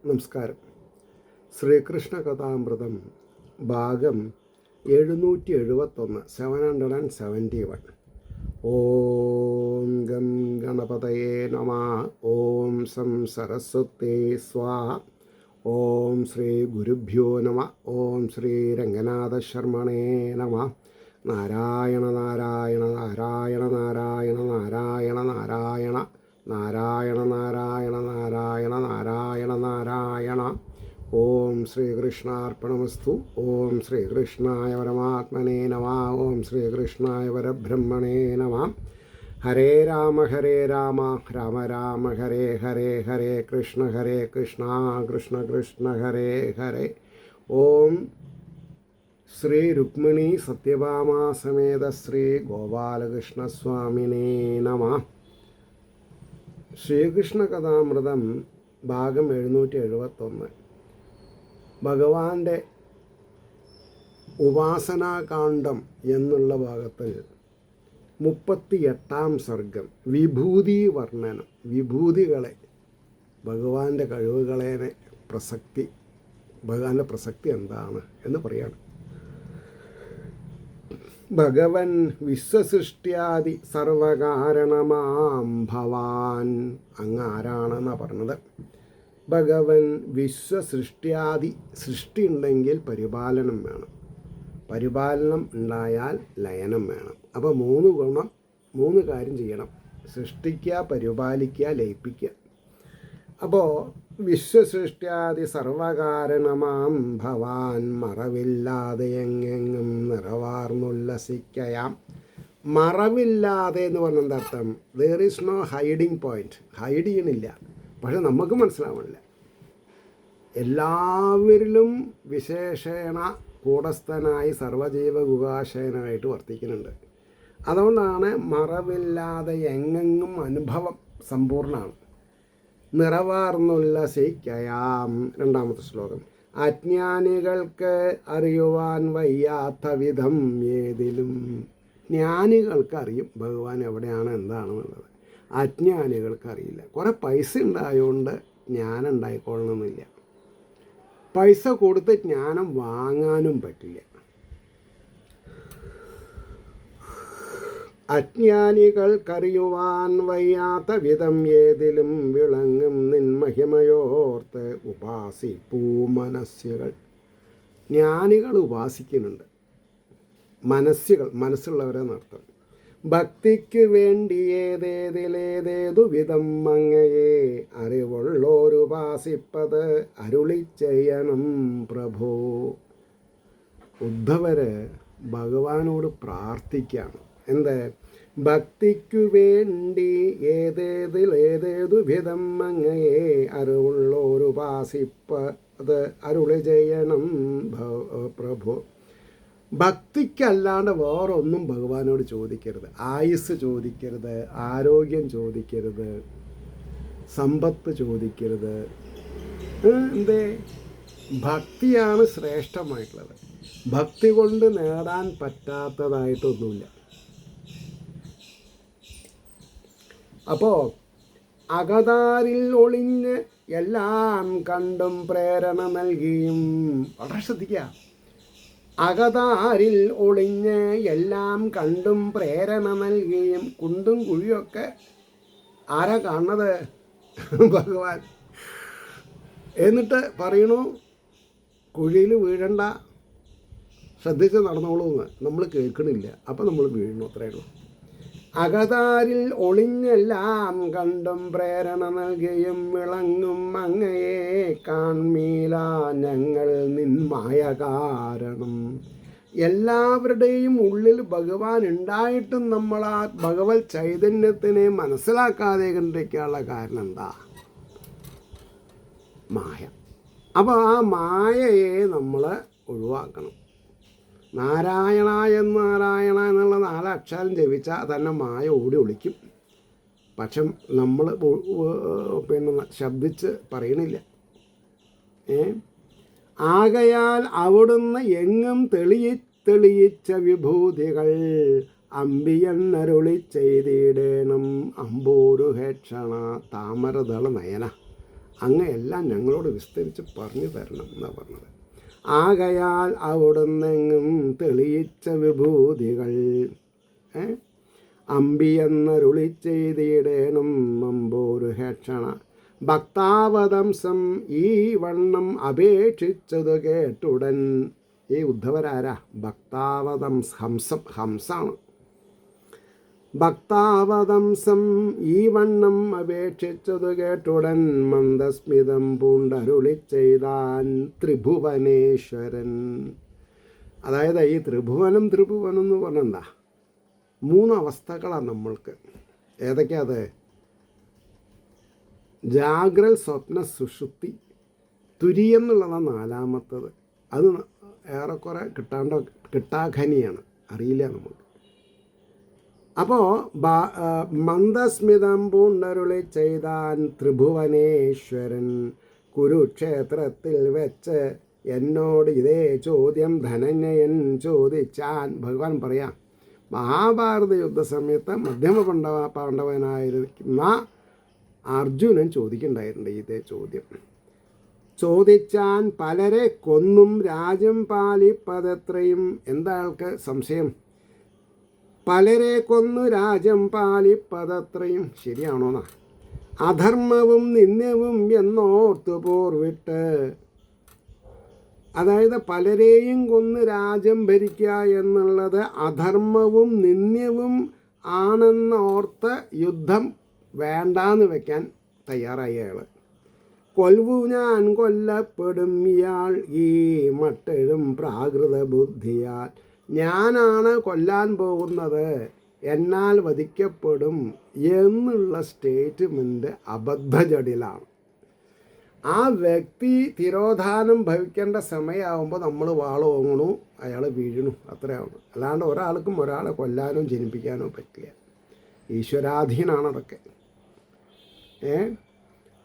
നമസ്കാരം. ശ്രീകൃഷ്ണ കഥാമൃതം ഭാഗം 771 771. ഓം ഗം ഗണപതയേ നമഃ. ഓം സം സരസ്വതേ സ്വാഹ. ഓം ശ്രീ ഗുരുഭ്യോ നമഃ. ഓം ശ്രീ രംഗനാഥ ശർമ്മണേ നമഃ. നാരായണ നാരായണ നാരായണ നാരായണ നാരായണ നാരായണ നാരായണ നാരായണ നാരായണ നാരായണ നാരായണ. ഓം ശ്രീകൃഷ്ണാർപ്പണമസ്തു. ഓം ശ്രീകൃഷ്ണായ പരമാത്മനേ നമഃ. ഓം ശ്രീകൃഷ്ണായ പരബ്രഹ്മണേ നമഃ. ഹരേ രാമ രാമ രാമ ഹരേ ഹരേ, ഹരേ കൃഷ്ണ കൃഷ്ണ കൃഷ്ണ ഹരേ ഹരേ. ഓം ശ്രീ രുക്മിണി സത്യഭാമാ സമേത ശ്രീ ഗോപാലകൃഷ്ണസ്വാമിനേ നമഃ. ശ്രീകൃഷ്ണ കഥാമൃതം ഭാഗം 771. ഭഗവാന്റെ ഉപാസനാകാന്ഡം എന്നുള്ള ഭാഗത്തിൽ 38-ാം സർഗം വിഭൂതി വർണ്ണനം. വിഭൂതികളെ, ഭഗവാന്റെ കഴിവുകളെ ഭഗവാന്റെ പ്രസക്തി എന്താണ് എന്ന് പറയാണ്. ഭഗവൻ വിശ്വസൃഷ്ട്യാദി സർവകാരണമാം ഭവാൻ. അങ്ങ് ആരാണെന്നാണ് പറഞ്ഞത്. ഭഗവൻ വിശ്വസൃഷ്ട്യാദി, സൃഷ്ടി ഉണ്ടെങ്കിൽ പരിപാലനം വേണം, പരിപാലനം ഉണ്ടായാൽ ലയനം വേണം. അപ്പോൾ 3 കാര്യം ചെയ്യണം: സൃഷ്ടിക്കുക, പരിപാലിക്കുക, ലയിപ്പിക്കുക. അപ്പോൾ വിശ്വസൃഷ്ട്യാദി സർവകാരണമാം ഭവാൻ മറവില്ലാതെ എങ്ങെങ്ങും നിറവാർന്നുല്ലസിക്കയാം. മറവില്ലാതെ എന്ന് പറഞ്ഞ എന്താ അർത്ഥം? There is no hiding point. Hide ചെയ്യണില്ല, പക്ഷെ നമുക്ക് മനസ്സിലാവണില്ല. എല്ലാവരിലും വിശേഷേണ കൂടസ്ഥനായി സർവജീവ ഗുഹാശയനായിട്ട് വർത്തിക്കുന്നുണ്ട്. അതുകൊണ്ടാണ് മറവില്ലാതെ എങ്ങെങ്ങും അനുഭവം സമ്പൂർണ്ണമാണ്. നിറവാർന്നുല്ലസിക്കയാം. 2-ാമത്തെ ശ്ലോകം. അജ്ഞാനികൾക്ക് അറിയുവാൻ വയ്യാത്ത വിധം ഏതിലും. ജ്ഞാനികൾക്ക് അറിയും ഭഗവാൻ എവിടെയാണ് എന്താണെന്നുള്ളത്. അജ്ഞാനികൾക്ക് അറിയില്ല. കുറേ പൈസ ഉണ്ടായതുകൊണ്ട് ജ്ഞാനം ഉണ്ടായിക്കൊള്ളണമെന്നില്ല. പൈസ കൊടുത്ത് ജ്ഞാനം വാങ്ങാനും പറ്റില്ല. അജ്ഞാനികൾക്കറിയുവാൻ വയ്യാത്ത വിധം ഏതിലും വിളങ്ങും നിൻ മഹിമയോർത്ത് ഉപാസിപ്പൂ മനസ്സുകൾ. ജ്ഞാനികൾ ഉപാസിക്കുന്നുണ്ട്, മനസ്സുള്ളവരെ നടത്തും. ഭക്തിക്ക് വേണ്ടി ഏതേതിലേതേതു വിധം അങ്ങയെ അറിവുള്ളോരുപാസിപ്പത് അരുളി ചെയ്യണം പ്രഭോ. ഉദ്ധവര് ഭഗവാനോട് പ്രാർത്ഥിക്കുകയാണ്. എന്ത്? ഭക്തിക്കു വേണ്ടി ഏതേതിലേതേതു വിധം അങ്ങയെ അറിവുള്ളോരുപാസിപ്പത് അരുളി ചെയ്യണം പ്രഭോ. ഭക്തിക്കല്ലാണ്ട് വേറൊന്നും ഭഗവാനോട് ചോദിക്കരുത്. ആയുസ് ചോദിക്കരുത്, ആരോഗ്യം ചോദിക്കരുത്, സമ്പത്ത് ചോദിക്കരുത്. എന്തേ? ഭക്തിയാണ് ശ്രേഷ്ഠമായിട്ടുള്ളത്. ഭക്തി കൊണ്ട് നേടാൻ പറ്റാത്തതായിട്ടൊന്നുമില്ല. അപ്പോൾ അകതാരിൽ ഒളിഞ്ഞ് എല്ലാം കണ്ടും പ്രേരണ നൽകിയും. വളരെ ശ്രദ്ധിക്കുക. അകതാരിൽ ഒളിഞ്ഞ് എല്ലാം കണ്ടും പ്രേരണ നൽകിയും. കുണ്ടും കുഴിയൊക്കെ ആരാ കാണുന്നത്? ഭഗവാൻ. എന്നിട്ട് പറയണു, കുഴിയിൽ വീഴണ്ട, ശ്രദ്ധിച്ച് നടന്നോളൂ എന്ന്. നമ്മൾ കേൾക്കണില്ല, അപ്പം നമ്മൾ വീഴണു, അത്രയേ ഉള്ളൂ. അകതാരിൽ ഒളിഞ്ഞെല്ലാം കണ്ടും പ്രേരണ നൽകിയും വിളങ്ങും അങ്ങയെ കാൺമീല ഞങ്ങൾ നിന്മായ കാരണം. എല്ലാവരുടെയും ഉള്ളിൽ ഭഗവാൻ ഉണ്ടായിട്ടും നമ്മൾ ആ ഭഗവത് ചൈതന്യത്തിനെ മനസ്സിലാക്കാതെ കണ്ടിരിക്കാനുള്ള കാരണം എന്താ? മായ. അപ്പോൾ ആ മായയെ നമ്മൾ ഒഴിവാക്കണം. നാരായണ എന്നുള്ള 4 അക്ഷരം ജപിച്ചാൽ തന്നെ മായ ഓടി ഒളിക്കും. പക്ഷെ നമ്മൾ ശബ്ദിച്ച് പറയണില്ല. ആകയാൽ അവിടുന്ന് എങ്ങും തെളിയിച്ച വിഭൂതികൾ അമ്പിയന്നരുളി ചെയ്തിടേണം അമ്പോരു ഹേക്ഷണ താമരദള നയന. അങ്ങയെല്ലാം ഞങ്ങളോട് വിസ്തരിച്ച് പറഞ്ഞു തരണം എന്നാണ് പറഞ്ഞത്. ആകയാൽ അവിടുന്നെങ്ങും തെളിയിച്ച വിഭൂതികൾ അമ്പിയെന്നരുളി ചെയ്തിടേണം അമ്പോരു ഹേക്ഷണ ഭക്താവതംസം ഈ വണ്ണം അപേക്ഷിച്ചത് കേട്ടുടൻ. ഈ ഉദ്ധവരാരാ? ഹംസാണ്. ഭക്താവതംസം ഈ വണ്ണം അപേക്ഷിച്ചതു കേട്ടുടൻ മന്ദസ്മിതം പൂണ്ടരുളി ചെയ്താൻ ത്രിഭുവനേശ്വരൻ. അതായത് ഈ ത്രിഭുവനം എന്ന് പറഞ്ഞെന്താ? 3 അവസ്ഥകളാണ് നമ്മൾക്ക്. ഏതൊക്കെയാ അത്? ജാഗ്രൽ, സ്വപ്ന, സുഷുപ്തി. തുര്യന്നുള്ളതാണ് 4മത്തത്. അത് ഏറെക്കുറെ കിട്ടാഖനിയാണ്, അറിയില്ല നമുക്ക്. അപ്പോൾ മന്ദസ്മിതം പൂണ്ടരുളി ചെയ്താൻ ത്രിഭുവനേശ്വരൻ കുരുക്ഷേത്രത്തിൽ വെച്ച് എന്നോട് ഇതേ ചോദ്യം ധനഞ്ജയൻ ചോദിച്ചാൻ. ഭഗവാൻ പറയാം, മഹാഭാരത യുദ്ധസമയത്ത് മധ്യമ പാണ്ഡവനായിരിക്കുന്ന അർജുനൻ ചോദിക്കുന്നുണ്ടായിട്ടുണ്ട് ഇതേ ചോദ്യം. ചോദിച്ചാൻ പലരെ കൊന്നും രാജ്യം പാലിപ്പതെത്രയും. എന്താ ആൾക്ക് സംശയം? പലരെ കൊന്നു രാജ്യം പാലിപ്പതത്രയും ശരിയാണോന്നാ? അധർമ്മവും നിന്ദ്യവും എന്നോർത്തു പോർവിട്ട്. അതായത് പലരെയും കൊന്ന് രാജ്യം ഭരിക്കുക എന്നുള്ളത് അധർമ്മവും നിന്ദ്യവും ആണെന്നോർത്ത് യുദ്ധം വേണ്ടാന്ന് വെക്കാൻ തയ്യാറായി അയാൾ. കൊൽവു ഞാൻ കൊല്ലപ്പെടും ഇയാൾ ഈ മട്ടെഴും പ്രാകൃത ബുദ്ധിയാൽ. ഞാനാണ് കൊല്ലാൻ പോകുന്നത്, എന്നാൽ വധിക്കപ്പെടും എന്നുള്ള സ്റ്റേറ്റ്മെൻറ്റ് അബദ്ധജടിലാണ്. ആ വ്യക്തി തിരോധാനം ഭവിക്കേണ്ട സമയമാകുമ്പോൾ നമ്മൾ വാള് ഓങ്ങണു, അയാൾ വീഴണു, അത്രയാണ്. അല്ലാണ്ട് ഒരാൾക്കും ഒരാളെ കൊല്ലാനോ ജനിപ്പിക്കാനോ പറ്റില്ല. ഈശ്വരാധീനാണ് അതൊക്കെ.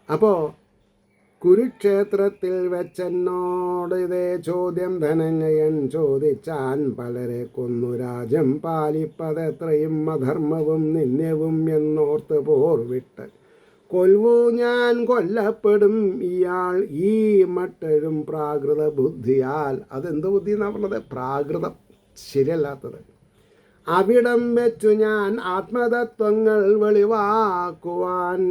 അപ്പോൾ കുരുക്ഷേത്രത്തിൽ വെച്ചെന്നോട് ഇതേ ചോദ്യം ധനഞ്ജയൻ ചോദിച്ചാൻ പലരെ കൊന്നു രാജ്യം പാലിപ്പതെത്രയും അധർമ്മവും നിന്ദ്യവും എന്നോർത്ത് പോർവിട്ട്. കൊൽവു ഞാൻ കൊല്ലപ്പെടും ഇയാൾ ഈ മട്ടെഴും പ്രാകൃത ബുദ്ധിയാൽ. അതെന്ത് ബുദ്ധി എന്നാണ് പറഞ്ഞത്? പ്രാകൃതം, ശരിയല്ലാത്തത്. അവിടം വെച്ചു ഞാൻ ആത്മതത്വങ്ങൾ വെളിവാക്കുവാൻ.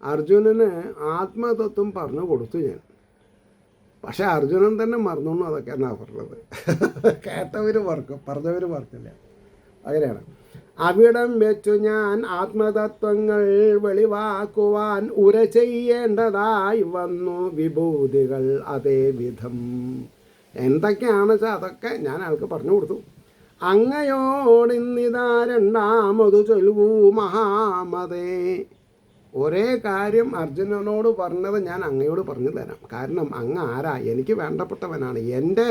അർജുനന് ആത്മതത്വം പറഞ്ഞു കൊടുത്തു ഞാൻ. പക്ഷെ അർജുനൻ തന്നെ മറന്നു അതൊക്കെ എന്നാണ് പറഞ്ഞത്. കേട്ടവർ മറക്കും, പറഞ്ഞവർ മറക്കില്ല. അങ്ങനെയാണ്. അവിടം വെച്ചു ഞാൻ ആത്മതത്വങ്ങൾ വെളിവാക്കുവാൻ ഉര ചെയ്യേണ്ടതായി വന്നു വിഭൂതികൾ അതേ വിധം. എന്തൊക്കെയാണെന്ന് വെച്ചാൽ അതൊക്കെ ഞാൻ ആൾക്ക് പറഞ്ഞു കൊടുത്തു. അങ്ങയോടിന്നിതാ രണ്ടാമതു ചൊൽവൂ മഹാമതേ. ഒരേ കാര്യം അർജുനനോട് പറഞ്ഞത് ഞാൻ അങ്ങയോട് പറഞ്ഞു തരാം. കാരണം അങ്ങ് ആരാ? എനിക്ക് വേണ്ടപ്പെട്ടവനാണ്, എൻ്റെ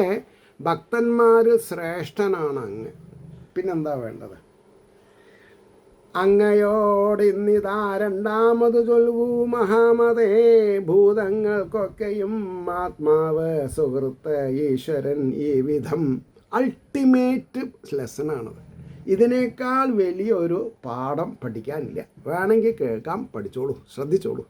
ഭക്തന്മാരിൽ ശ്രേഷ്ഠനാണ് അങ്ങ്. പിന്നെന്താ വേണ്ടത്? അങ്ങയോടിന്നിതാ രണ്ടാമത് ചൊൽവൂ മഹാമതേ. ഭൂതങ്ങൾക്കൊക്കെയും ആത്മാവ് സുഹൃത്ത് ഈശ്വരൻ ഈ വിധം. അൾട്ടിമേറ്റ് ലെസണാണത്. ഇതിനേക്കാൾ വലിയൊരു പാഠം പഠിക്കാനില്ല. വേണമെങ്കിൽ കേൾക്കാം, പഠിച്ചോളൂ, ശ്രദ്ധിച്ചോളൂ.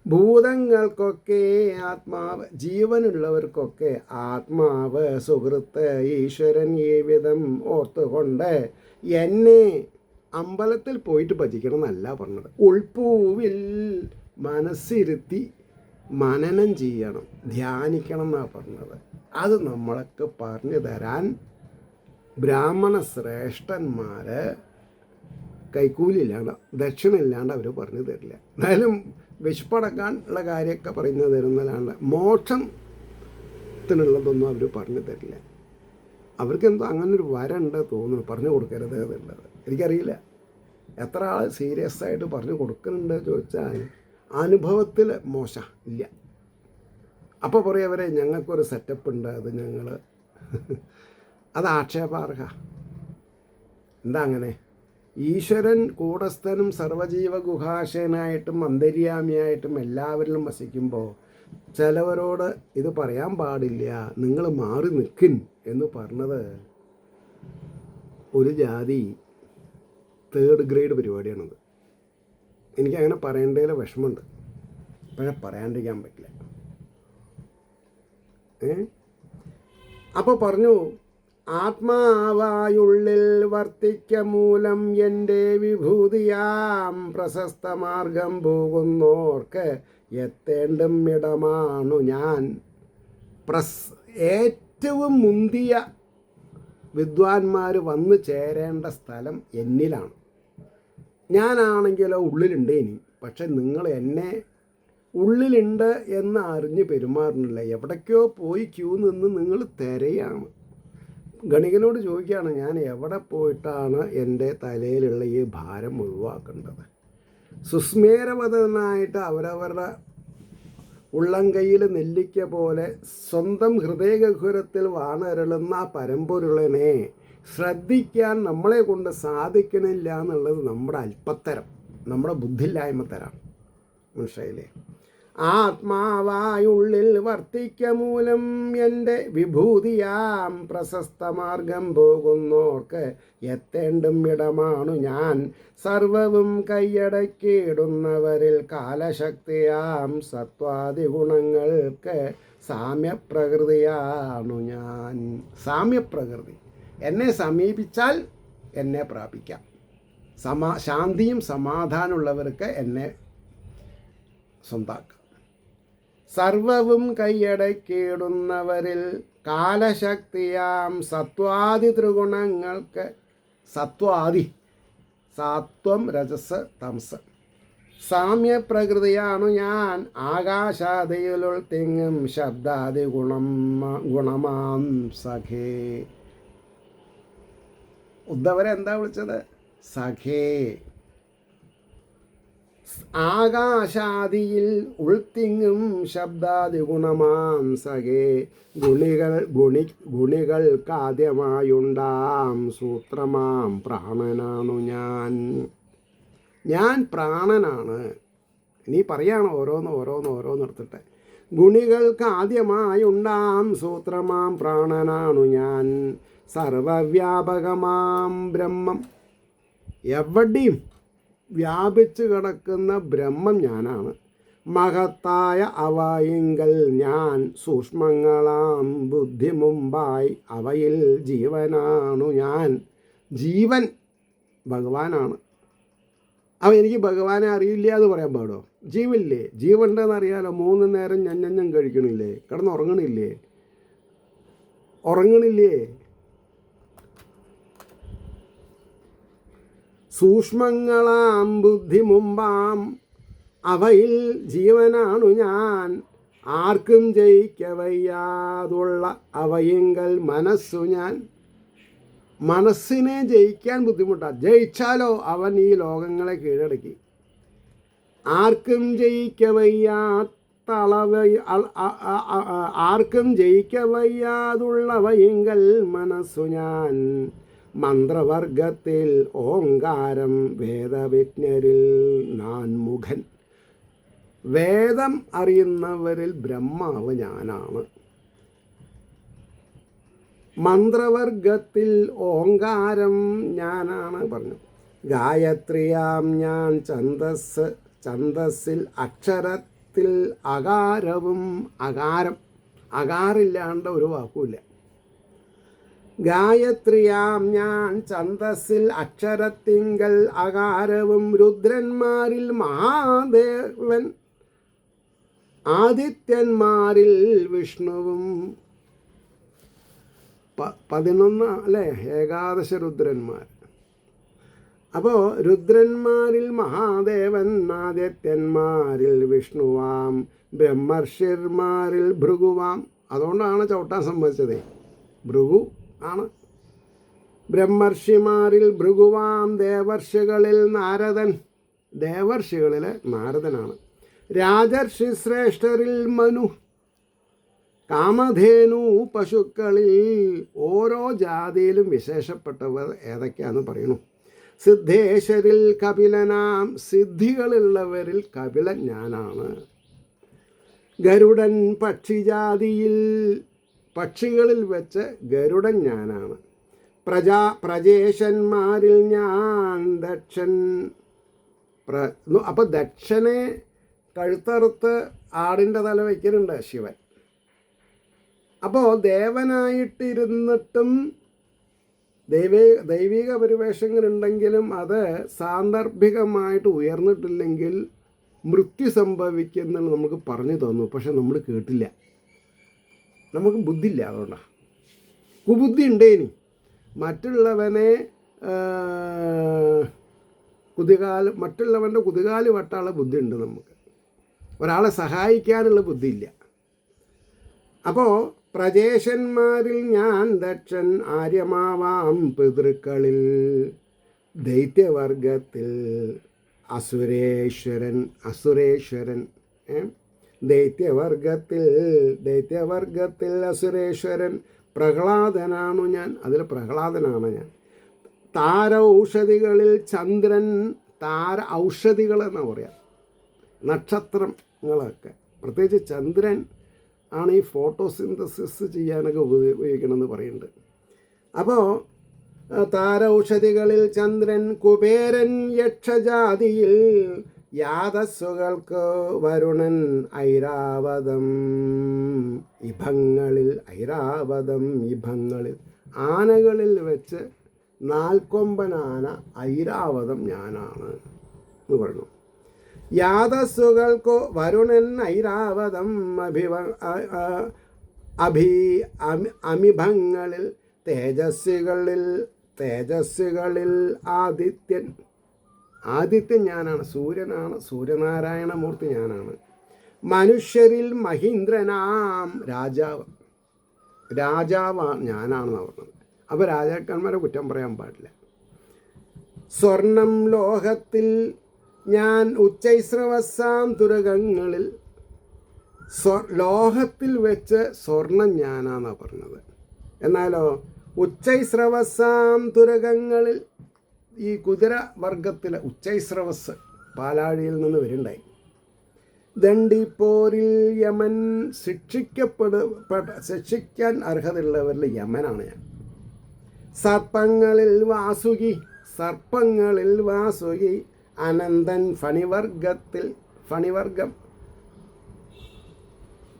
ഭൂതങ്ങൾക്കൊക്കെ ആത്മാവ്, ജീവനുള്ളവർക്കൊക്കെ ആത്മാവ് സുഹൃത്ത് ഈശ്വരൻ ഈ വിധം ഓർത്തുകൊണ്ട് എന്നെ അമ്പലത്തിൽ പോയിട്ട് ഭജിക്കണം എന്നല്ല പറഞ്ഞത്. ഉൾപ്പൂവിൽ മനസ്സിരുത്തി മനനം ചെയ്യണം, ധ്യാനിക്കണം എന്നാണ് പറഞ്ഞത്. അത് നമ്മൾക്ക് പറഞ്ഞു തരാൻ ബ്രാഹ്മണ ശ്രേഷ്ഠന്മാർ കൈക്കൂലില്ലാണ്ട്, ദക്ഷിണ ഇല്ലാണ്ട് അവർ പറഞ്ഞു തരില്ല. എന്തായാലും വിശപ്പടക്കാനുള്ള കാര്യമൊക്കെ പറഞ്ഞു തരുന്നതല്ലാണ്ട് മോക്ഷത്തിനുള്ളതൊന്നും അവർ പറഞ്ഞു തരില്ല. അവർക്കെന്തോ അങ്ങനൊരു വരണ്ട് തോന്നുന്നു, പറഞ്ഞു കൊടുക്കരുത് എന്നുള്ളത്. എനിക്കറിയില്ല എത്ര ആൾ സീരിയസ് ആയിട്ട് പറഞ്ഞു കൊടുക്കുന്നുണ്ട് ചോദിച്ചാൽ അനുഭവത്തിൽ മോശം ഇല്ല. അപ്പോൾ പറയവരെ ഞങ്ങൾക്കൊരു സെറ്റപ്പ് ഉണ്ട്, അത് ഞങ്ങൾ അത് ആക്ഷേപാർഹ. എന്താ അങ്ങനെ? ഈശ്വരൻ കൂടസ്ഥനും സർവജീവ ഗുഹാശയനായിട്ടും അന്തര്യാമിയായിട്ടും എല്ലാവരിലും വസിക്കുമ്പോൾ ചിലവരോട് ഇത് പറയാൻ പാടില്ല, നിങ്ങൾ മാറി നിൽക്കിൻ എന്ന് പറഞ്ഞത് ഒരു ജാതി 3rd ഗ്രേഡ് പരിപാടിയാണത്. എനിക്കങ്ങനെ പറയേണ്ടതിൽ വിഷമമുണ്ട്. പക്ഷെ പറയാണ്ടിരിക്കാൻ പറ്റില്ല. അപ്പോൾ പറഞ്ഞു, ആത്മാവായുള്ളിൽ വർത്തിക്ക മൂലം എൻ്റെ വിഭൂതിയാം പ്രശസ്ത മാർഗം പോകുന്നോർക്ക് എത്തേണ്ടും ഇടമാണു ഞാൻ. ഏറ്റവും മുന്തിയ വിദ്വാൻമാർ വന്നു ചേരേണ്ട സ്ഥലം എന്നിലാണ്. ഞാനാണെങ്കിലോ ഉള്ളിലുണ്ട് ഇനി, പക്ഷെ നിങ്ങൾ എന്നെ ഉള്ളിലുണ്ട് എന്ന് അറിഞ്ഞ് പെരുമാറുന്നില്ല. എവിടേക്കോ പോയി ക്യൂ നിന്ന് നിങ്ങൾ തിരയാണ്. ഗണികനോട് ചോദിക്കുകയാണ്, ഞാൻ എവിടെ പോയിട്ടാണ് എൻ്റെ തലയിലുള്ള ഈ ഭാരം ഒഴിവാക്കേണ്ടത്? സുസ്മേരവദനായിട്ട് അവരവരുടെ ഉള്ളംകൈയിൽ നെല്ലിക്ക പോലെ സ്വന്തം ഹൃദയഗഹുരത്തിൽ വാണരളുന്ന ആ പരമ്പൊരുളനെ ശ്രദ്ധിക്കാൻ നമ്മളെ കൊണ്ട് സാധിക്കണില്ല എന്നുള്ളത് നമ്മുടെ അല്പത്തരം, നമ്മുടെ ബുദ്ധിയില്ലായ്മ തരാം. മനസ്സിലായില്ലേ? ആത്മാവായുള്ളിൽ വർത്തിക്ക മൂലം എൻ്റെ വിഭൂതിയാം പ്രശസ്ത മാർഗം പോകുന്നോർക്ക് എത്തേണ്ടും ഇടമാണു ഞാൻ. സർവവും കൈയടക്കിയിടുന്നവരിൽ കാലശക്തിയാം സത്വാദി ഗുണങ്ങൾക്ക് സാമ്യപ്രകൃതിയാണു ഞാൻ. സാമ്യപ്രകൃതി, എന്നെ സമീപിച്ചാൽ എന്നെ പ്രാപിക്കാം. ശാന്തിയും സമാധാനമുള്ളവർക്ക് എന്നെ സ്വന്താക്കാം. സർവവും കൈയടക്കിയിടുന്നവരിൽ കാലശക്തിയാം സത്വാദി ത്രിഗുണങ്ങൾക്ക്, സത്വാദി, സാത്വം രജസ് തമസ്, സാമ്യപ്രകൃതിയാണു ഞാൻ. ആകാശാദിയിലുൾ തിങ്ങും ശബ്ദാദി ഗുണമാം സഖേ. ഉദ്ധവരെ എന്താ വിളിച്ചത്? സഖേ. ആകാശാദിയിൽ ഉൾത്തിങ്ങും ശബ്ദാദി ഗുണമാം സഖേ. ഗുണികൾക്കാദ്യമായുണ്ടാം സൂത്രമാം പ്രാണനാണു ഞാൻ. ഞാൻ പ്രാണനാണ്. നീ പറയാണ് ഓരോന്നെടുത്തിട്ട്. ഗുണികൾക്ക് ആദ്യമായുണ്ടാം സൂത്രമാം പ്രാണനാണു ഞാൻ. സർവവ്യാപകമാം ബ്രഹ്മം, എവിടെയും വ്യാപിച്ചു കിടക്കുന്ന ബ്രഹ്മം ഞാനാണ്. മഹത്തായ അവയിങ്കൽ ഞാൻ സൂക്ഷ്മങ്ങളാം ബുദ്ധി മുമ്പായി അവയിൽ ജീവനാണു ഞാൻ. ജീവൻ ഭഗവാനാണ്. അവ എനിക്ക് ഭഗവാനെ അറിയില്ല എന്ന് പറയാൻ പാടോ? ജീവനില്ലേ? ജീവനുണ്ടെന്ന് അറിയാലോ. 3 നേരം ഞഞ്ഞം കഴിക്കണില്ലേ? കിടന്നുറങ്ങണില്ലേ? സൂക്ഷ്മങ്ങളാം ബുദ്ധി മുമ്പാം അവയിൽ ജീവനാണു ഞാൻ. ആർക്കും ജയിക്കവയ്യാതുള്ള അവയിങ്കൽ മനസ്സു ഞാൻ. മനസ്സിനെ ജയിക്കാൻ ബുദ്ധിമുട്ടാണ്. ജയിച്ചാലോ അവൻ ഈ ലോകങ്ങളെ കീഴടക്കി. ആർക്കും ജയിക്കവയ്യാതുള്ളവയിങ്കൽ മനസ്സു ഞാൻ. മന്ത്രവർഗത്തിൽ ഓങ്കാരം വേദവിജ്ഞരിൽ നാൻ മുഖൻ. വേദം അറിയുന്നവരിൽ ബ്രഹ്മാവ് ഞാനാണ്. മന്ത്രവർഗത്തിൽ ഓങ്കാരം ഞാനാണ് പറഞ്ഞു. ഗായത്രിയാം ഞാൻ ഛന്ദസ്സിൽ അക്ഷരത്തിൽ അകാരവും. അകാരില്ലാണ്ട് ഒരു വാക്കുമില്ല. ഗായത്രിയാം ഞാൻ ഛന്ദസ്സിൽ അക്ഷരത്തിങ്കൽ അകാരവും. രുദ്രന്മാരിൽ മഹാദേവൻ, ആദിത്യന്മാരിൽ വിഷ്ണുവും. 11 അല്ലേ? ഏകാദശ രുദ്രന്മാർ. അപ്പോൾ രുദ്രന്മാരിൽ മഹാദേവൻ, ആദിത്യന്മാരിൽ വിഷ്ണുവാം, ബ്രഹ്മർഷിർമാരിൽ ഭൃഗുവാം. അതുകൊണ്ടാണ് ചവിട്ടാൻ സമ്മതിച്ചത്. ഭൃഗു ആണ്. ബ്രഹ്മർഷിമാരിൽ ഭൃഗുവാം, ദേവർഷികളിൽ നാരദൻ. ദേവർഷികളിൽ നാരദനാണ്. രാജർഷി ശ്രേഷ്ഠരിൽ മനു. കാമധേനു പശുക്കളിൽ. ഓരോ ജാതിയിലും വിശേഷപ്പെട്ടവർ ഏതൊക്കെയാണെന്ന് പറയുന്നു. സിദ്ധേശ്വരിൽ കപിലനാം. സിദ്ധികളുള്ളവരിൽ കപിലൻ ഞാനാണ്. ഗരുഡൻ പക്ഷിജാതിയിൽ. പക്ഷികളിൽ വെച്ച് ഗരുഡൻ ഞാനാണ്. പ്രജേശന്മാരിൽ ഞാൻ ദക്ഷൻ. അപ്പോൾ ദക്ഷനെ കഴുത്തറുത്ത് ആടിൻ്റെ തല വയ്ക്കുന്നുണ്ട് ശിവൻ. അപ്പോൾ ദേവനായിട്ടിരുന്നിട്ടും ദൈവിക പരിവേഷങ്ങളുണ്ടെങ്കിലും അത് സാന്ദർഭികമായിട്ട് ഉയർന്നിട്ടില്ലെങ്കിൽ മൃത്യു സംഭവിക്കുന്നെന്ന് നമുക്ക് പറഞ്ഞു തന്നു. പക്ഷെ നമ്മൾ കേട്ടില്ല, നമുക്ക് ബുദ്ധിയില്ല. അതുകൊണ്ടാണ് കുബുദ്ധി ഉണ്ടേനി. മറ്റുള്ളവനെ മറ്റുള്ളവൻ്റെ കുതികാല് വട്ടാനുള്ള ബുദ്ധി ഉണ്ട് നമുക്ക്, ഒരാളെ സഹായിക്കാനുള്ള ബുദ്ധിയില്ല. അപ്പോൾ പ്രജേശന്മാരിൽ ഞാൻ ദക്ഷൻ, ആര്യമാവാം പിതൃക്കളിൽ ദൈത്യവർഗത്തിൽ അസുരേശ്വരൻ ദൈത്യവർഗത്തിൽ അസുരേശ്വരൻ പ്രഹ്ലാദനാണു ഞാൻ. അതിൽ പ്രഹ്ലാദനാണ് ഞാൻ. താരൌഷധികളിൽ ചന്ദ്രൻ, ഔഷധികൾ എന്നാണ് പറയാം, നക്ഷത്രങ്ങളൊക്കെ, പ്രത്യേകിച്ച് ചന്ദ്രൻ ആണ് ഈ ഫോട്ടോസിന്തസിസ് ചെയ്യാനൊക്കെ ഉപയോഗിക്കണമെന്ന് പറയുന്നുണ്ട്. അപ്പോൾ താരൌഷധികളിൽ ചന്ദ്രൻ, കുബേരൻ യക്ഷജാതിയിൽ യാതസ്സുകൾക്ക് വരുണൻ, ഐരാവതം ഇഭങ്ങളിൽ ആനകളിൽ വെച്ച് 4 കൊമ്പൻ ആന ഐരാവതം ഞാനാണ് എന്ന് പറഞ്ഞു. യാതസ്സുകൾക്കു വരുണൻ ഐരാവതം അമിഭങ്ങളിൽ തേജസ്സുകളിൽ ആദിത്യൻ ഞാനാണ്, സൂര്യനാരായണമൂർത്തി ഞാനാണ്. മനുഷ്യരിൽ മഹീന്ദ്രനാം രാജാവാണ് ഞാനാണെന്ന് പറഞ്ഞത്. അപ്പോൾ രാജാക്കന്മാരെ കുറ്റം പറയാൻ പാടില്ല. സ്വർണം ലോഹത്തിൽ ഞാൻ ഉച്ചൈസ്രവസാം തുരകങ്ങളിൽ, ലോഹത്തിൽ വെച്ച് സ്വർണം ഞാനാണെന്നാണ് പറഞ്ഞത്. എന്നാലോ ഉച്ചൈസ്രവസാം തുരകങ്ങളിൽ, ഈ കുതിര വർഗത്തിലെ ഉച്ചൈസ്രവസ് പാലാഴിയിൽ നിന്ന് വരുന്നുണ്ടായി. ദണ്ഡിപ്പോരിൽ യമൻ ശിക്ഷിക്കാൻ അർഹതയുള്ളവരിൽ യമനാണ് ഞാൻ. സർപ്പങ്ങളിൽ വാസുകി അനന്തൻ, ഫണിവർഗം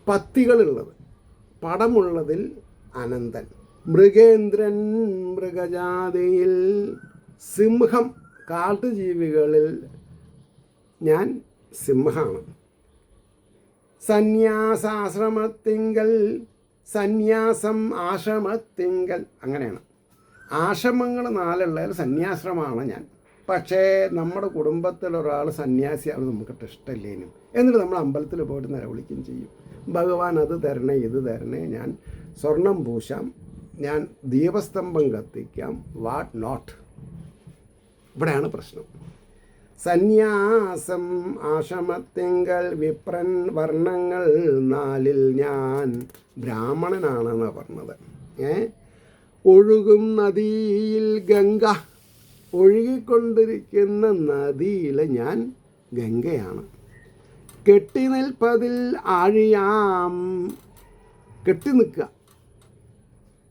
പത്തികളുള്ളത്, പടമുള്ളതിൽ അനന്തൻ. മൃഗേന്ദ്രൻ മൃഗജാതിയിൽ, സിംഹം കാട്ടുജീവികളിൽ ഞാൻ സിംഹമാണ്. ആശ്രമത്തിങ്കൽ അങ്ങനെയാണ്. ആശ്രമങ്ങൾ 4 ഉള്ളതിൽ സന്യാശ്രമമാണ് ഞാൻ. പക്ഷേ നമ്മുടെ കുടുംബത്തിലൊരാൾ സന്യാസിയാണ് നമുക്കിട്ട് ഇഷ്ടമില്ലേനും. എന്നിട്ട് നമ്മൾ അമ്പലത്തിൽ പോയിട്ട് നിലവിളിക്കുകയും ചെയ്യും, ഭഗവാൻ അത് തരണേ ഇത് തരണേ, ഞാൻ സ്വർണം പൂശാം, ഞാൻ ദീപസ്തംഭം കത്തിക്കാം, വാട്ട് നോട്ട്. ഇവിടെയാണ് പ്രശ്നം. സന്യാസം ആശ്രമത്തിങ്കൽ വിപ്രൻ വർണ്ണങ്ങൾ 4 ഞാൻ ബ്രാഹ്മണനാണെന്നാണ് പറഞ്ഞത്. ഒഴുകും നദിയിൽ ഗംഗ, ഒഴുകിക്കൊണ്ടിരിക്കുന്ന നദിയിൽ ഞാൻ ഗംഗയാണ്. കെട്ടി നിൽപ്പതിൽ ആഴിയാം, കെട്ടി നിൽക്കുക,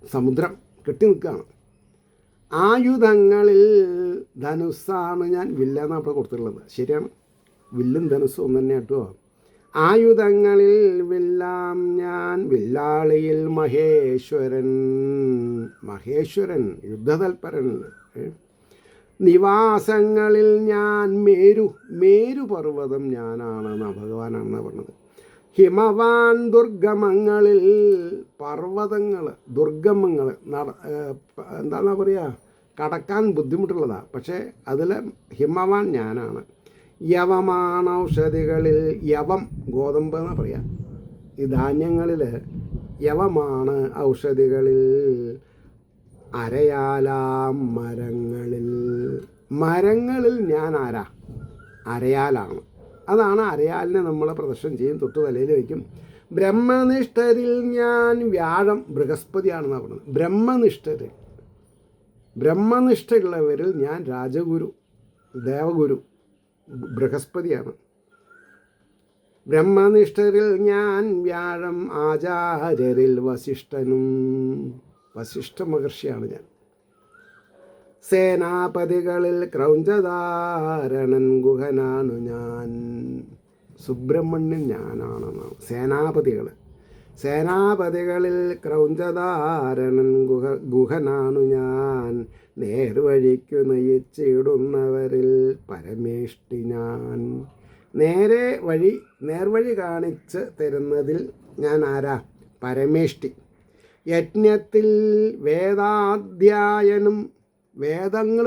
സമുദ്രം കെട്ടി നിൽക്കുകയാണ്. ആയുധങ്ങളിൽ ധനുസ്സാണ് ഞാൻ, വില്ലെന്നാണ് അവിടെ കൊടുത്തിട്ടുള്ളത്. ശരിയാണ്, വില്ലും ധനുസ്സും ഒന്ന് തന്നെ കേട്ടോ. ആയുധങ്ങളിൽ വില്ലാം ഞാൻ, വില്ലാളിയിൽ മഹേശ്വരൻ യുദ്ധതൽപരൻ. നിവാസങ്ങളിൽ ഞാൻ മേരു പർവ്വതം ഞാനാണെന്ന് ഭഗവാനാണെന്നാണ് പറഞ്ഞത്. ഹിമവാൻ ദുർഗമങ്ങളിൽ, ദുർഗമങ്ങൾ എന്താണെന്നാ പറയുക, കടക്കാൻ ബുദ്ധിമുട്ടുള്ളതാണ്. പക്ഷേ അതിൽ ഹിമവാൻ ഞാനാണ്. യവമാണ് ഔഷധികളിൽ, യവം ഗോതമ്പ് എന്നാ പറയുക, ഈ ധാന്യങ്ങളിൽ യവമാണ് ഔഷധികളിൽ. അരയാലാം മരങ്ങളിൽ ഞാൻ അരയാലാണ്. അതാണ് അരയാലിനെ നമ്മൾ പ്രദർശനം ചെയ്യും, തൊട്ട് തലയിൽ വയ്ക്കും. ബ്രഹ്മനിഷ്ഠരിൽ ഞാൻ വ്യാഴം, ബൃഹസ്പതിയാണെന്നാണ് പറഞ്ഞത്. ബ്രഹ്മനിഷ്ഠയുള്ളവരിൽ ഞാൻ രാജഗുരു, ദേവഗുരു ബൃഹസ്പതിയാണ്. ബ്രഹ്മനിഷ്ഠരിൽ ഞാൻ വ്യാഴം, ആചാര്യരിൽ വസിഷ്ഠ മഹർഷിയാണ് ഞാൻ. സേനാപതികളിൽ ക്രൗഞ്ചധാരണൻ ഗുഹനാണു ഞാൻ. സുബ്രഹ്മണ്യൻ ഞാനാണെന്നാണ്. സേനാപതികളിൽ ക്രൗഞ്ചധാരണൻ ഗുഹനാണു ഞാൻ. നേർവഴിക്കു നയിച്ചിടുന്നവരിൽ പരമേഷ്ടി ഞാൻ. നേർവഴി കാണിച്ച് തരുന്നതിൽ ഞാൻ ആരാ? പരമേഷ്ടി. യജ്ഞത്തിൽ വേദാധ്യായനം, വേദങ്ങൾ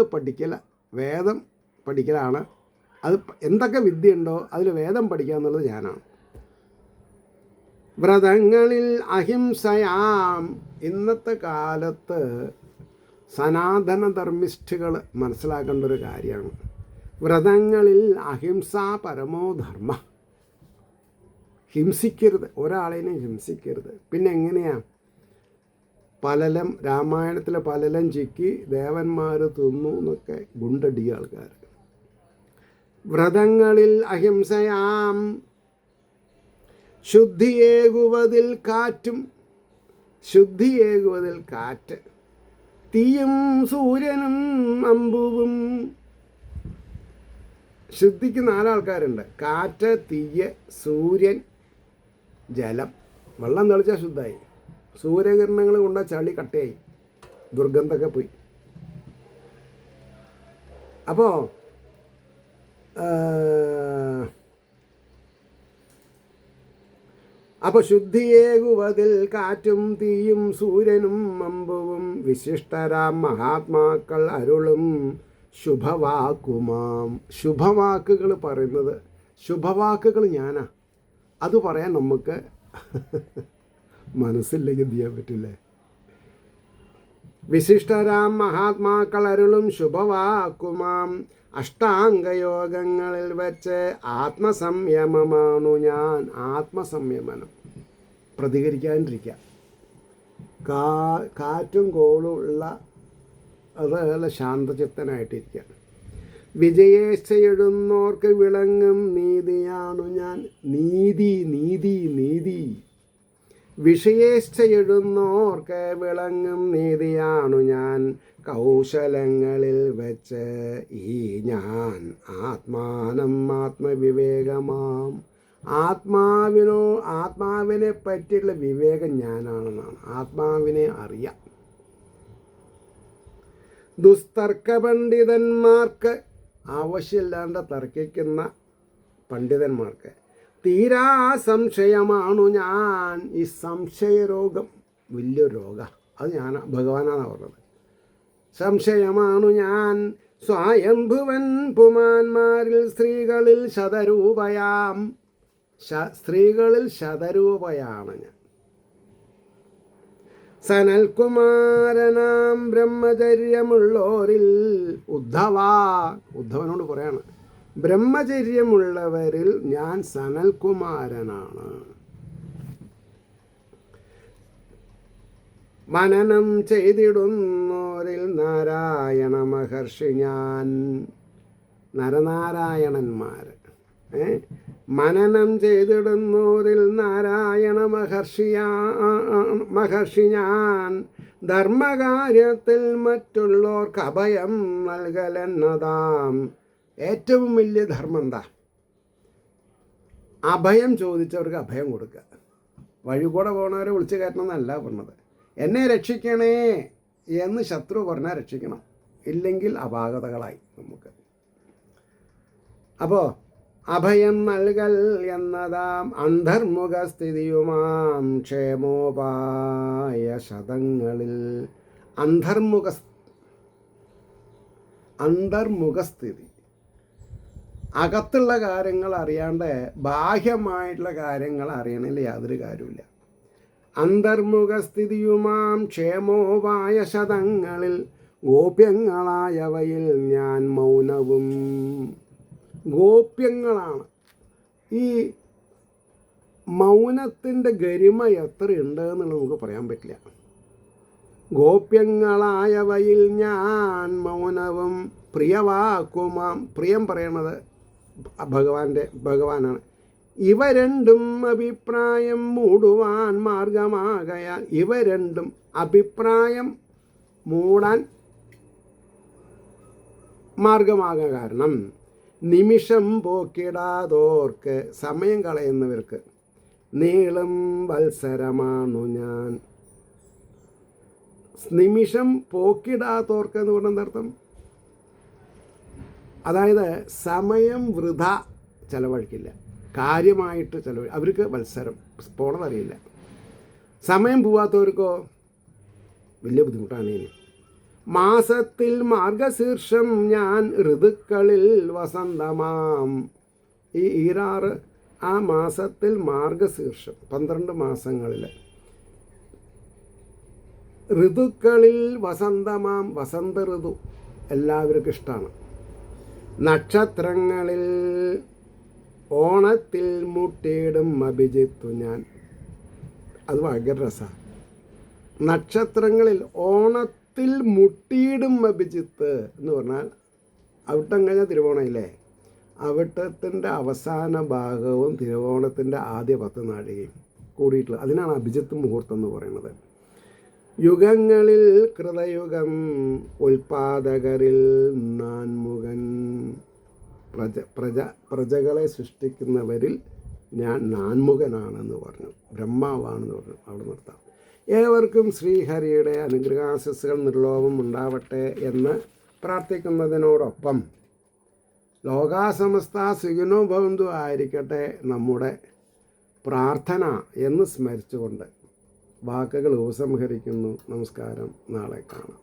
വേദം പഠിക്കലാണ്. അത് എന്തൊക്കെ വിദ്യയുണ്ടോ അതിൽ വേദം പഠിക്കുക എന്നുള്ളത് ഞാനാണ്. വ്രതങ്ങളിൽ അഹിംസയാം. ഇന്നത്തെ കാലത്ത് സനാതന ധർമ്മിഷ്ഠികൾ മനസ്സിലാക്കേണ്ട ഒരു കാര്യമാണ്. വ്രതങ്ങളിൽ അഹിംസ പരമോ ധർമ്മ. ഹിംസിക്കരുത്, ഒരാളെയും ഹിംസിക്കരുത്. പിന്നെ എങ്ങനെയാണ്? രാമായണത്തിലെ പലലം ചിക്കി ദേവന്മാർ തിന്നു എന്നൊക്കെ ഗുണ്ടടിയ ആൾക്കാർ. വ്രതങ്ങളിൽ അഹിംസയാം. ശുദ്ധിയേകുവതിൽ കാറ്റ്. തീയും സൂര്യനും അമ്പുവും. ശുദ്ധിക്ക് 4 ആൾക്കാരുണ്ട്: കാറ്റ്, തീയ്, സൂര്യൻ, ജലം. വെള്ളം തെളിച്ചാൽ ശുദ്ധമായി. സൂര്യകിരണങ്ങൾ കൊണ്ട ചളി കട്ടയായി, ദുർഗന്ധമൊക്കെ പോയി. അപ്പോൾ ശുദ്ധിയേകുവതിൽ കാറ്റും തീയും സൂര്യനും അമ്പുവും. വിശിഷ്ടരാം മഹാത്മാക്കൾ അരുളും ശുഭവാക്കുമാം. ശുഭവാക്കുകൾ പറയുന്നത്, ശുഭവാക്കുകൾ ഞാനാ. അത് പറയാൻ നമുക്ക് മനസ്സില്ലെങ്കിൽ എന്ത് ചെയ്യാൻ പറ്റില്ലേ? വിശിഷ്ടരാം മഹാത്മാക്കൾ അരുളും ശുഭവാക്കുമാം. അഷ്ടാംഗയോഗങ്ങളിൽ വെച്ച് ആത്മസംയമമാണു ഞാൻ. ആത്മസംയമനം, പ്രതികരിക്കാണ്ടിരിക്കുക. കാറ്റും കോളും ഉള്ള അതുപോലെ ശാന്തചിത്തനായിട്ടിരിക്കുക. വിജയേച്ഛ എഴുന്നോർക്ക് വിളങ്ങും നീതിയാണു ഞാൻ. നീതി. വിഷയേച്ഛ എഴുന്നോർക്ക് വിളങ്ങും നീതിയാണു ഞാൻ. കൗശലങ്ങളിൽ വെച്ച് ഈ ഞാൻ ആത്മാനം ആത്മവിവേകമാം. ആത്മാവിനെ പറ്റിയുള്ള വിവേകം ഞാനാണെന്നാണ്. ആത്മാവിനെ അറിയാം. ദുസ്തർക്ക പണ്ഡിതന്മാർക്ക്, ആവശ്യമില്ലാണ്ട് തർക്കിക്കുന്ന പണ്ഡിതന്മാർക്ക് തീരാ സംശയമാണു ഞാൻ. ഈ സംശയരോഗം വലിയൊരു രോഗം. അത് ഭഗവാനാണ് പറഞ്ഞത്. സംശയമാണു ഞാൻ. സ്വയംഭുവൻ പുമാന്മാരിൽ സ്ത്രീകളിൽ ശതരൂപയാണ് ഞാൻ. സനൽകുമാരനാം ബ്രഹ്മചര്യമുള്ളോരിൽ ഉദ്ധവനോട് പറയാണ്, ബ്രഹ്മചര്യമുള്ളവരിൽ ഞാൻ സനൽകുമാരനാണ്. മനനം ചെയ്തിടുന്നോരിൽ നാരായണ മഹർഷി ഞാൻ. നരനാരായണന്മാർ മനനം ചെയ്തിടുന്നോരിൽ നാരായണ മഹർഷി ഞാൻ. ധർമ്മകാര്യത്തിൽ മറ്റുള്ളവർക്ക് അഭയം നൽകലെന്നതാം. ഏറ്റവും വലിയ ധർമ്മം എന്താ? അഭയം ചോദിച്ചവർക്ക് അഭയം കൊടുക്കുക. വഴി കൂടെ പോകുന്നവരെ വിളിച്ചു കയറ്റണമെന്നല്ല പറഞ്ഞത്. എന്നെ രക്ഷിക്കണേ എന്ന് ശത്രു പറഞ്ഞാൽ രക്ഷിക്കണം, ഇല്ലെങ്കിൽ അപാകതകളായി നമുക്ക്. അപ്പോൾ അഭയം നൽകൽ എന്നതാം അന്തർമുഖ സ്ഥിതിയുമാം ക്ഷേമോപായ ശതങ്ങളിൽ. അന്തർമുഖസ്ഥിതി, അകത്തുള്ള കാര്യങ്ങൾ അറിയാണ്ട് ബാഹ്യമായിട്ടുള്ള കാര്യങ്ങൾ അറിയണില്ല യാതൊരു കാര്യമില്ല. അന്തർമുഖസ്ഥിതിയുമാം ക്ഷേമോപായ ശതങ്ങളിൽ ഗോപ്യങ്ങളായവയിൽ ഞാൻ മൗനവും. ഗോപ്യങ്ങളാണ്. ഈ മൗനത്തിൻ്റെ ഗരിമ എത്രയുണ്ട് എന്നുള്ളത് നമുക്ക് പറയാൻ പറ്റില്ല. ഗോപ്യങ്ങളായവയിൽ ഞാൻ മൗനവും പ്രിയവാക്കുമാം. പ്രിയം പറയണത് ഭഗവാനാണ്. ഇവ രണ്ടും അഭിപ്രായം മൂടുവാൻ മാർഗമാകയാൽ. ഇവ രണ്ടും അഭിപ്രായം മൂടാൻ മാർഗമാകാൻ കാരണം നിമിഷം പോക്കിടാതോർക്ക് സമയം കളയുന്നവർക്ക് നീളും വത്സരമാണു ഞാൻ. നിമിഷം പോക്കിടാത്തവർക്ക് എന്ന് പറഞ്ഞാൽ എന്താർത്ഥം? അതായത് സമയം വൃഥ ചിലവഴിക്കില്ല, കാര്യമായിട്ട് അവർക്ക് മത്സരം പോണതറിയില്ല. സമയം പോവാത്തവർക്കോ വലിയ ബുദ്ധിമുട്ടാണ്. ഇനി മാസത്തിൽ മാർഗശീർഷം ഞാൻ, ഋതുക്കളിൽ വസന്തമാം. ഈ ഈരാറ് ആ മാസത്തിൽ മാർഗശീർഷം 12 മാസങ്ങളിൽ ഋതുക്കളിൽ വസന്തമാം, വസന്ത ഋതു എല്ലാവർക്കും ഇഷ്ടമാണ്. നക്ഷത്രങ്ങളിൽ ഓണത്തിൽ മുട്ടിയിടും അഭിജിത്തു ഞാൻ. അത് ഭയങ്കര രസമാണ്. നക്ഷത്രങ്ങളിൽ ഓണത്തിൽ മുട്ടിയിടും അഭിജിത്ത് എന്ന് പറഞ്ഞാൽ അവിട്ടം കഴിഞ്ഞാൽ തിരുവോണയില്ലേ, അവിട്ടത്തിൻ്റെ അവസാന ഭാഗവും തിരുവോണത്തിൻ്റെ ആദ്യ 10 നാഴികയും കൂടിയിട്ടുള്ള അതിനാണ് അഭിജിത്ത് മുഹൂർത്തം എന്ന് പറയുന്നത്. യുഗങ്ങളിൽ കൃതയുഗം ഉൽപാദകരിൽ നാൻമുഖൻ. പ്രജകളെ സൃഷ്ടിക്കുന്നവരിൽ ഞാൻ നാൻമുഖനാണെന്ന് പറഞ്ഞു, ബ്രഹ്മാവാണെന്ന് പറഞ്ഞു. അവിടെ നിർത്താം. ഏവർക്കും ശ്രീഹരിയുടെ അനുഗ്രഹാശസ്സുകൾ നിർലോഭം ഉണ്ടാവട്ടെ എന്ന് പ്രാർത്ഥിക്കുന്നതിനോടൊപ്പം ലോകാസമസ്ത സുഖിനോ ഭവന്തു ആയിരിക്കട്ടെ നമ്മുടെ പ്രാർത്ഥന എന്ന് സ്മരിച്ചുകൊണ്ട് വാക്കുകൾ ഉപസംഹരിക്കുന്നു. നമസ്കാരം. നാളെ കാണാം.